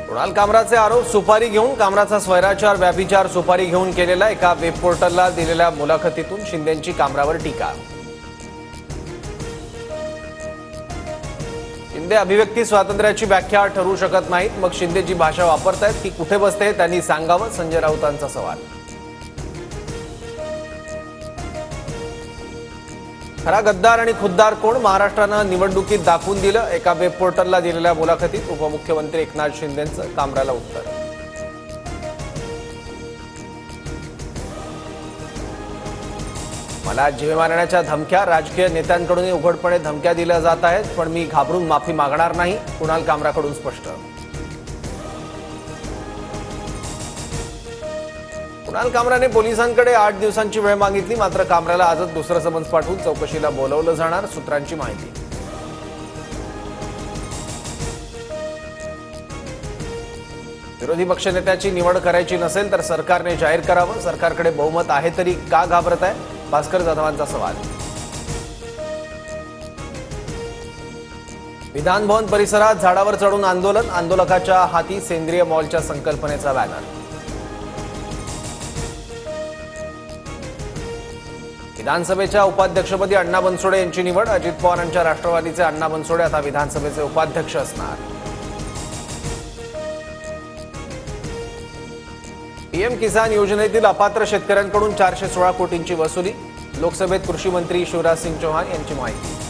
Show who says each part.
Speaker 1: कुणाल कामराचे आरोप सुपारी घेऊन कामराचा स्वैराचार व्याभिचार सुपारी घेऊन केलेला एका वेब पोर्टलला दिलेल्या मुलाखतीतून शिंदेंची कामरावर टीका। शिंदे अभिव्यक्ती स्वातंत्र्याची व्याख्या ठरवू शकत नाहीत, मग शिंदे जी भाषा वापरतायत ती कुठे बसते त्यांनी सांगावं, संजय राऊतांचा सवाल। खरा गद्दार आणि खुद्दार कोण महाराष्ट्रानं निवडणुकीत दाखवून दिलं, एका वेब पोर्टलला दिलेल्या मुलाखतीत उपमुख्यमंत्री एकनाथ शिंदेंचं कामराला उत्तर। मला जीव मारण्याच्या धमक्या राजकीय नेत्यांकडून उघडपणे धमक्या दिल्या जात आहेत, पण मी घाबरून माफी मागणार नाही, कुणाल कामराकडून स्पष्ट। कुणाल कामराने पोलिसांकडे 8 दिवसांची वेळ मागितली, मात्र कामराला आजच दुसरं समन्स पाठवून चौकशीला बोलवलं जाणार, सूत्रांची माहिती। विरोधी पक्षनेत्याची निवड करायची नसेल तर सरकारने जाहीर करावं, सरकारकडे बहुमत आहे तरी का घाबरत आहे, भास्कर जाधवांचा सवाल। विधान भवन परिसरात झाडावर चढून आंदोलन, आंदोलकाच्या हाती सेंद्रिय मॉलच्या संकल्पनेचा बॅनर। विधानसभेच्या उपाध्यक्षपदी अण्णा बनसोडे यांची निवड, अजित पवारांच्या राष्ट्रवादीचे अण्णा बनसोडे आता विधानसभेचे उपाध्यक्ष असणार। पीएम किसान योजनेतील अपात्र शेतकऱ्यांकडून 416 कोटींची वसुली, लोकसभेत कृषी मंत्री शिवराज सिंग चौहान यांची माहिती।